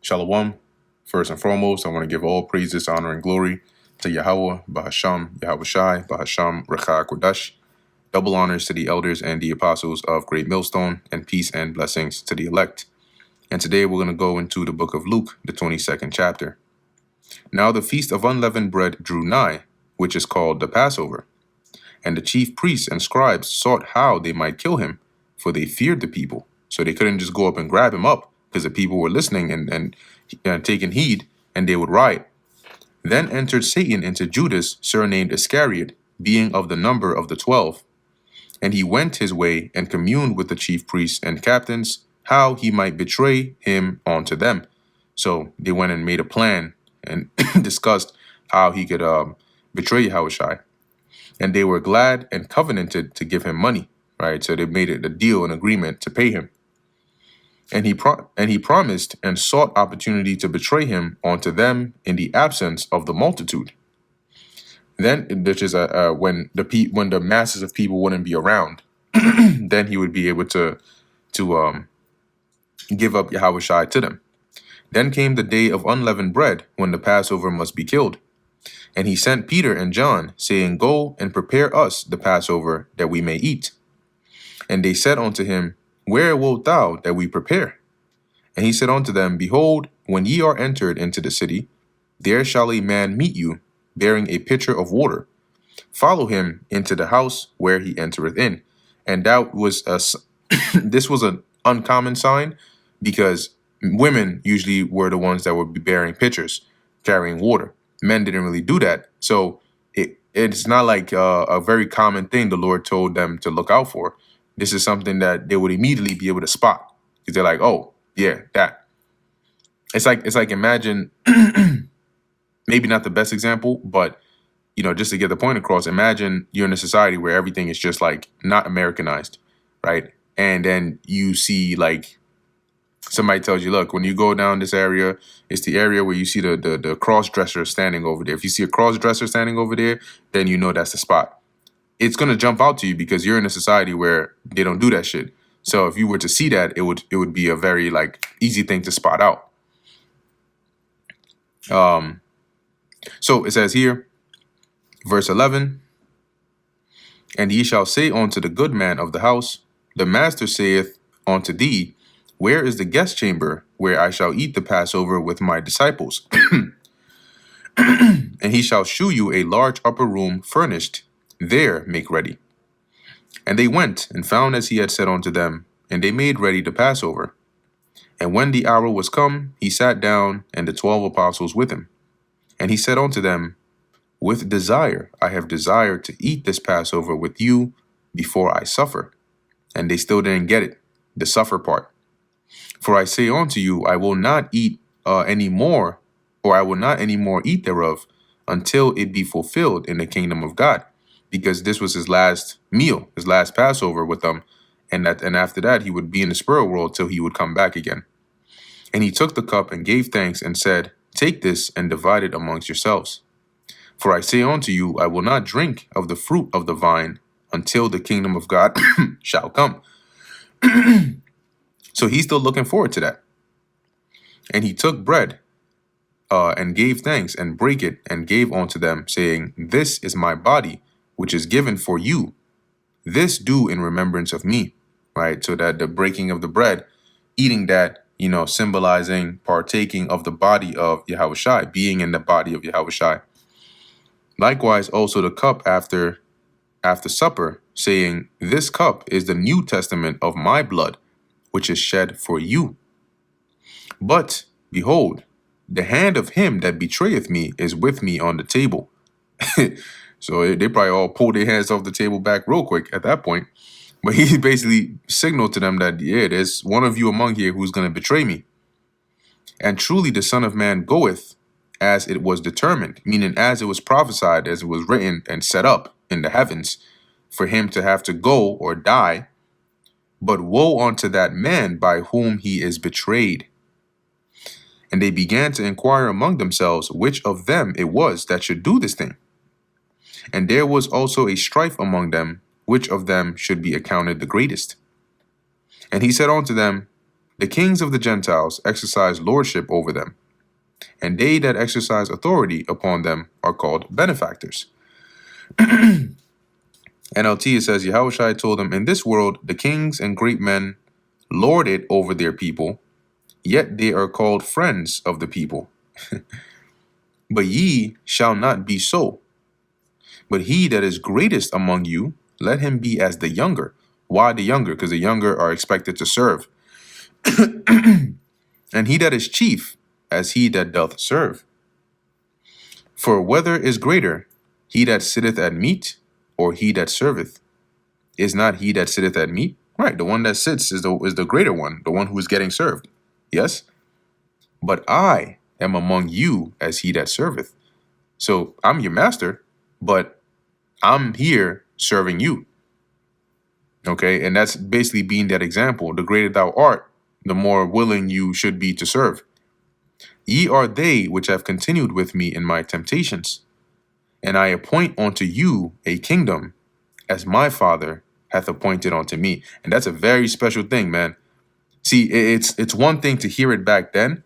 Shalom. First and foremost, I want to give all praises, honor, and glory to Yahweh, Bahasham, Yahweh Shai, Bahasham, Recha Kodash. Double honors to the elders and the apostles of Great Millstone, and peace and blessings to the elect. And today we're going to go into the book of Luke, the 22nd chapter. Now the feast of unleavened bread drew nigh, which is called the Passover. And the chief priests and scribes sought how they might kill him, for they feared the people. So they couldn't just go up and grab him up, because the people were listening and taking heed, and they would riot. Then entered Satan into Judas, surnamed Iscariot, being of the number of the 12. And he went his way and communed with the chief priests and captains, how he might betray him unto them. So they went and made a plan and discussed how he could betray Yahushua. And they were glad and covenanted to give him money, right? So they made it a deal, an agreement to pay him. And he promised and sought opportunity to betray him unto them in the absence of the multitude. Then, which is when the masses of people wouldn't be around, then he would be able to give up Yahushua to them. Then came the day of unleavened bread, when the Passover must be killed. And he sent Peter and John, saying, Go and prepare us the Passover, that we may eat. And they said unto him, Where wilt thou that we prepare? And he said unto them, Behold, when ye are entered into the city, there shall a man meet you, bearing a pitcher of water. Follow him into the house where he entereth in. And that was this was an uncommon sign, because women usually were the ones that would be bearing pitchers, carrying water. Men didn't really do that. So it's not like a very common thing the Lord told them to look out for. This is something that they would immediately be able to spot, because they're like, oh, yeah, that. It's like imagine, maybe not the best example, but, just to get the point across, imagine you're in a society where everything is just like not Americanized, right? And then you see like somebody tells you, look, when you go down this area, it's the area where you see the cross-dresser standing over there. If you see a cross-dresser standing over there, then you know that's the spot. It's going to jump out to you because you're in a society where they don't do that shit. So if you were to see that, it would be a very like easy thing to spot out. So it says here, verse 11, And ye shall say unto the good man of the house, The master saith unto thee, Where is the guest chamber where I shall eat the Passover with my disciples? And he shall shew you a large upper room furnished. There make ready. And they went and found as he had said unto them, and they made ready the Passover. And when the hour was come, he sat down, and the 12 apostles with him. And he said unto them, With desire I have desired to eat this Passover with you before I suffer. And they still didn't get it, the suffer part. For I say unto you, I will not eat any more, or I will not any more eat thereof, until it be fulfilled in the kingdom of God. Because this was his last meal, his last Passover with them. And after that, he would be in the spirit world till he would come back again. And he took the cup and gave thanks and said, Take this and divide it amongst yourselves. For I say unto you, I will not drink of the fruit of the vine until the kingdom of God shall come. So he's still looking forward to that. And he took bread and gave thanks and brake it and gave unto them, saying, This is my body, which is given for you. This do in remembrance of me, right? So that the breaking of the bread, eating that, symbolizing partaking of the body of Yahushua, being in the body of Yahushua. Likewise, also the cup after supper, saying, This cup is the New Testament of my blood, which is shed for you. But, behold, the hand of him that betrayeth me is with me on the table. So they probably all pulled their hands off the table back real quick at that point. But he basically signaled to them that, yeah, there's one of you among here who's going to betray me. And truly the Son of Man goeth as it was determined, meaning as it was prophesied, as it was written and set up in the heavens, for him to have to go or die. But woe unto that man by whom he is betrayed. And they began to inquire among themselves which of them it was that should do this thing. And there was also a strife among them, which of them should be accounted the greatest. And he said unto them, The kings of the Gentiles exercise lordship over them, and they that exercise authority upon them are called benefactors. NLT, it says, Yahushua told them, in this world, the kings and great men lord it over their people, yet they are called friends of the people. But ye shall not be so. But he that is greatest among you, let him be as the younger. Why the younger? Because the younger are expected to serve. And he that is chief, as he that doth serve. For whether is greater, he that sitteth at meat, or he that serveth? Is not he that sitteth at meat? Right, the one that sits is the greater one, the one who is getting served. Yes? But I am among you as he that serveth. So I'm your master, but I'm here serving you. Okay, and that's basically being that example. The greater thou art, the more willing you should be to serve. Ye are they which have continued with me in my temptations, and I appoint unto you a kingdom, as my Father hath appointed unto me. And that's a very special thing, man. See, it's one thing to hear it back then,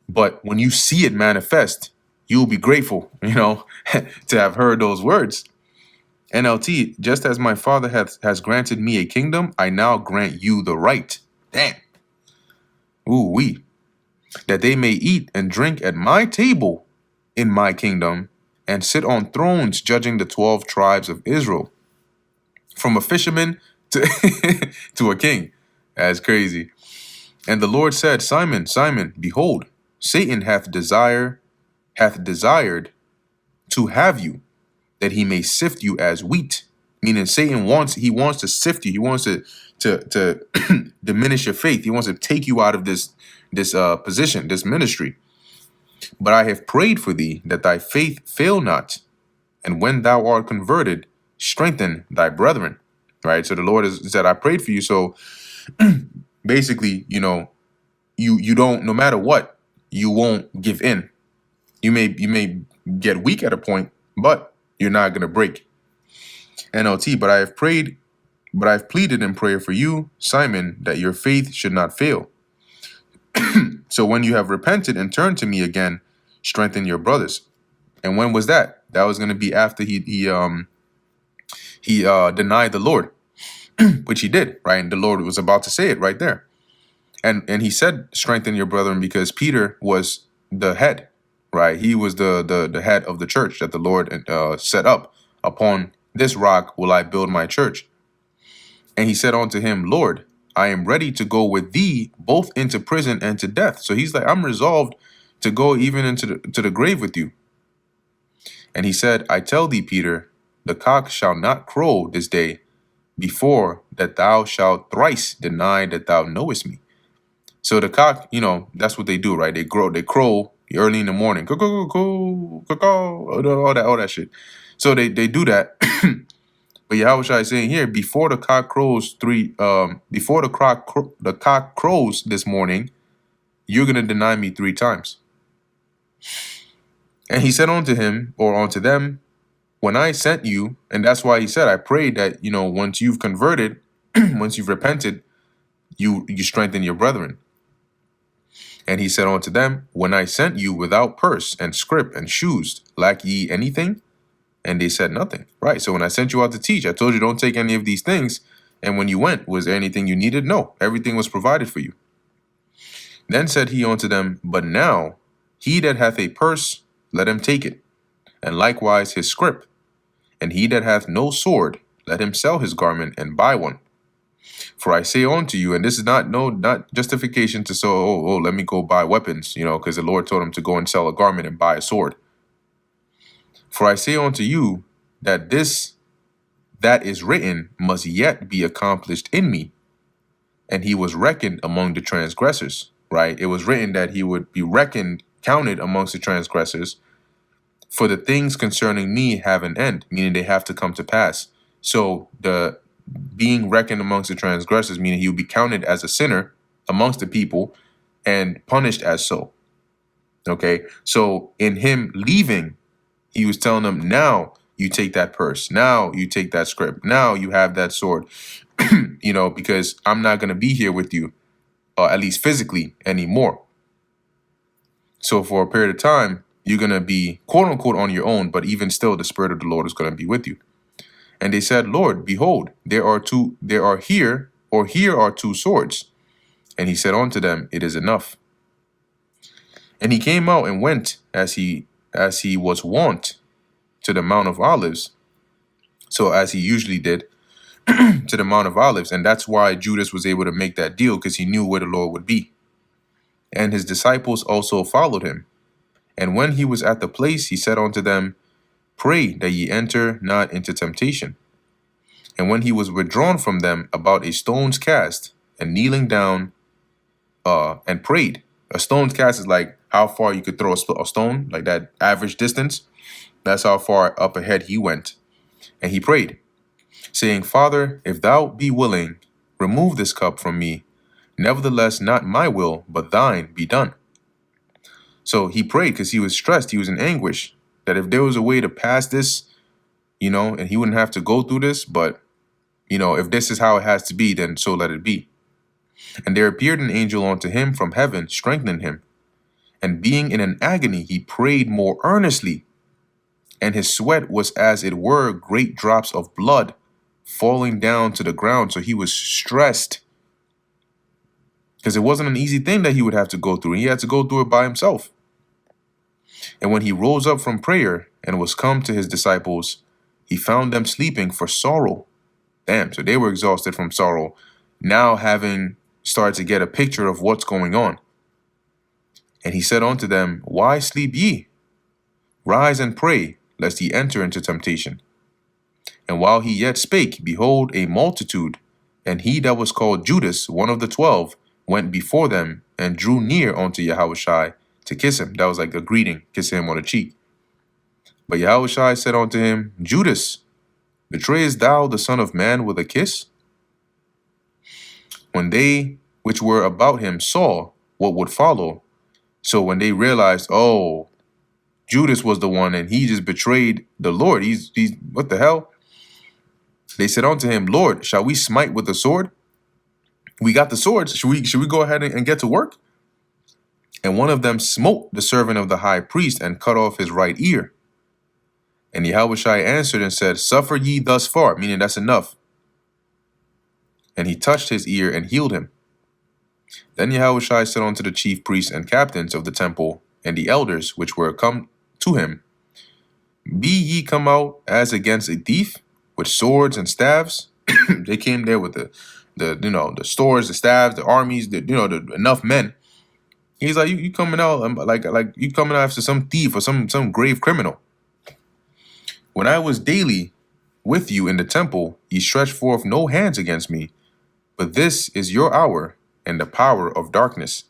but when you see it manifest, you'll be grateful, to have heard those words. NLT, just as my Father has granted me a kingdom, I now grant you the right. Damn. Ooh, wee. That they may eat and drink at my table in my kingdom, and sit on thrones judging the 12 tribes of Israel. From a fisherman to, to a king. That's crazy. And the Lord said, Simon, Simon, behold, Satan hath desired to have you, that he may sift you as wheat. Meaning Satan wants to sift you. He wants to diminish your faith. He wants to take you out of this position, this ministry. But I have prayed for thee, that thy faith fail not. And when thou art converted, strengthen thy brethren. Right? So the Lord has said, I prayed for you. So basically, you don't, no matter what, you won't give in. You may get weak at a point, but you're not going to break. NLT, but I have pleaded in prayer for you, Simon, that your faith should not fail. So when you have repented and turned to me again, strengthen your brothers. And when was that? That was going to be after he denied the Lord, which he did, right? And the Lord was about to say it right there. And he said, strengthen your brethren, because Peter was the head, right? He was the head of the church that the Lord set up. Upon this rock will I build my church. And he said unto him, Lord, I am ready to go with thee both into prison and to death. So he's like, I'm resolved to go even into the grave with you. And he said, I tell thee, Peter, the cock shall not crow this day before that thou shalt thrice deny that thou knowest me. So the cock, that's what they do, right? They crow early in the morning. All that shit. So they do that. But Yahushua is saying here, before the cock crows the cock crows this morning, you're gonna deny me 3 times. And he said unto him, or unto them, when I sent you, and that's why he said, I prayed that, once you've converted, once you've repented, you strengthen your brethren. And he said unto them, when I sent you without purse and scrip and shoes, lack ye anything? And they said nothing. Right. So when I sent you out to teach, I told you don't take any of these things. And when you went, was there anything you needed? No, everything was provided for you. Then said he unto them, but now he that hath a purse, let him take it, and likewise his scrip. And he that hath no sword, let him sell his garment and buy one. For I say unto you, and this is not justification to say, let me go buy weapons, because the Lord told him to go and sell a garment and buy a sword. For I say unto you that that is written must yet be accomplished in me. And he was reckoned among the transgressors, right? It was written that he would be counted amongst the transgressors. For the things concerning me have an end, meaning they have to come to pass. So the being reckoned amongst the transgressors, meaning he would be counted as a sinner amongst the people and punished as so. Okay, so in him leaving, he was telling them, now you take that purse. Now you take that scrip. Now you have that sword, because I'm not going to be here with you at least physically, anymore. So for a period of time, you're going to be quote unquote on your own, but even still, the Spirit of the Lord is going to be with you. And they said, Lord, behold, here are two swords. And he said unto them, it is enough. And he came out and went as he was wont to the Mount of Olives. So as he usually did to the Mount of Olives. And that's why Judas was able to make that deal, because he knew where the Lord would be. And his disciples also followed him. And when he was at the place, he said unto them, pray that ye enter not into temptation. And when he was withdrawn from them about a stone's cast, and kneeling down, and prayed. A stone's cast is like how far you could throw a stone, like that average distance. That's how far up ahead he went. And he prayed, saying, Father, if thou be willing, remove this cup from me. Nevertheless, not my will, but thine be done. So he prayed because he was stressed. He was in anguish that if there was a way to pass this, and he wouldn't have to go through this, but, if this is how it has to be, then so let it be. And there appeared an angel unto him from heaven, strengthening him. And being in an agony, he prayed more earnestly. And his sweat was as it were great drops of blood falling down to the ground. So he was stressed, because it wasn't an easy thing that he would have to go through. He had to go through it by himself. And when he rose up from prayer and was come to his disciples, he found them sleeping for sorrow. Damn, so they were exhausted from sorrow, now having started to get a picture of what's going on. And he said unto them, why sleep ye? Rise and pray, lest ye enter into temptation. And while he yet spake, behold, a multitude, and he that was called Judas, one of the 12, went before them, and drew near unto Yahushua to kiss him. That was like a greeting, kissing him on the cheek. But Yahushua said unto him, Judas, betrayest thou the Son of Man with a kiss? When they which were about him saw what would follow, so when they realized, oh, Judas was the one and he just betrayed the Lord, he's what the hell? They said unto him, Lord, shall we smite with the sword? We got the swords. Should we go ahead and get to work? And one of them smote the servant of the high priest and cut off his right ear. And Yahushua answered and said, suffer ye thus far, meaning that's enough. And he touched his ear and healed him. Then Yahushua said unto the chief priests and captains of the temple and the elders which were come to him, be ye come out as against a thief with swords and staves? They came there with the swords, the staves, the armies, enough men. He's like, you coming out like you coming out after some thief or some grave criminal. When I was daily with you in the temple, ye stretched forth no hands against me, but this is your hour and the power of darkness.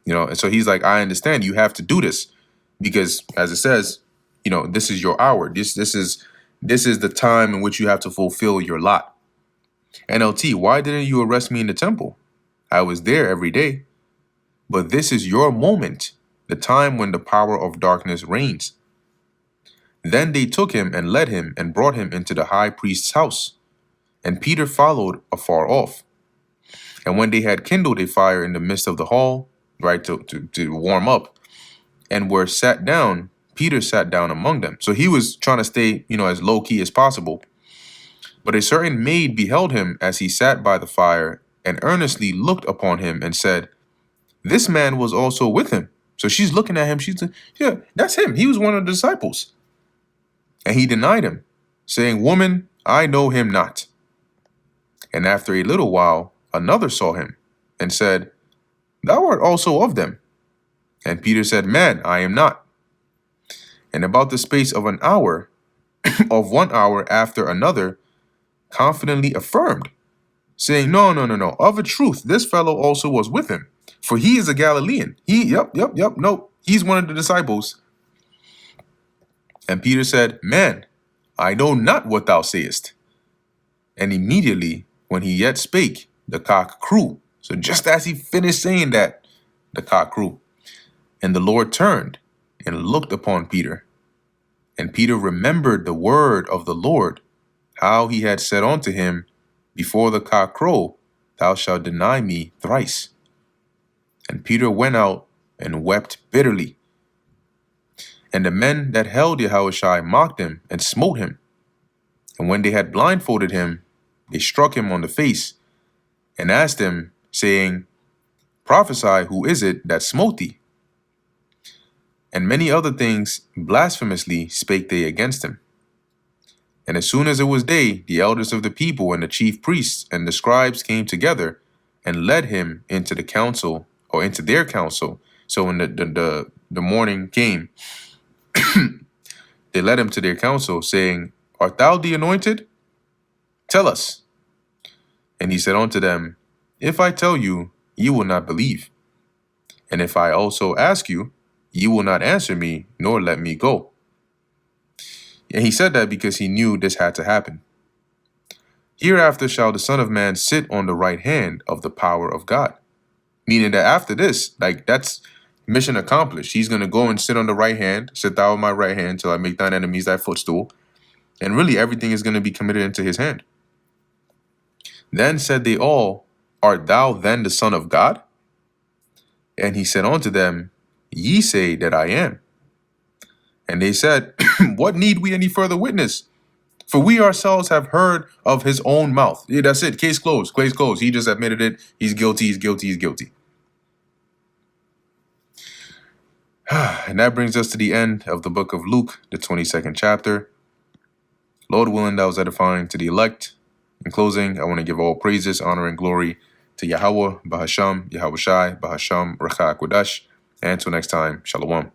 And so he's like, I understand you have to do this because, as it says, this is your hour. This is the time in which you have to fulfill your lot. NLT, why didn't you arrest me in the temple? I was there every day. But this is your moment, the time when the power of darkness reigns. Then they took him and led him and brought him into the high priest's house. And Peter followed afar off. And when they had kindled a fire in the midst of the hall, right, to warm up, and were sat down, Peter sat down among them. So he was trying to stay, as low key as possible. But a certain maid beheld him as he sat by the fire, and earnestly looked upon him and said, this man was also with him. So she's looking at him. She's like, yeah, that's him. He was one of the disciples. And he denied him, saying, woman, I know him not. And after a little while, another saw him and said, thou art also of them. And Peter said, man, I am not. And about the space of an hour, of 1 hour after another, confidently affirmed, saying, no, of a truth, this fellow also was with him. For he is a Galilean. No, he's one of the disciples. And Peter said, man, I know not what thou sayest. And immediately, when he yet spake, the cock crew. So just as he finished saying that, the cock crew. And the Lord turned and looked upon Peter. And Peter remembered the word of the Lord, how he had said unto him, before the cock crow, thou shalt deny me thrice. And Peter went out and wept bitterly. And the men that held Yahushua mocked him and smote him. And when they had blindfolded him, they struck him on the face and asked him, saying, Prophesy, who is it that smote thee? And many other things blasphemously spake they against him. And as soon as it was day, the elders of the people and the chief priests and the scribes came together and led him into the council, or into their council. So when the morning came, they led him to their council, saying, Art thou the anointed? Tell us. And he said unto them, If I tell you, you will not believe. And if I also ask you, you will not answer me, nor let me go. And he said that because he knew this had to happen. Hereafter shall the Son of Man sit on the right hand of the power of God. Meaning that after this, like, that's mission accomplished. He's going to go and sit on the right hand, sit thou on my right hand till I make thine enemies thy footstool. And really everything is going to be committed into his hand. Then said they all, Art thou then the Son of God? And he said unto them, Ye say that I am. And they said, What need we any further witness? For we ourselves have heard of his own mouth. Yeah, that's it. Case closed. Case closed. He just admitted it. He's guilty. He's guilty. He's guilty. And that brings us to the end of the book of Luke, the 22nd chapter. Lord willing, that was edifying to the elect. In closing, I want to give all praises, honor, and glory to Yahweh, Bahasham, Yahushai, Bahasham, Racha Kodash. And until next time, Shalom.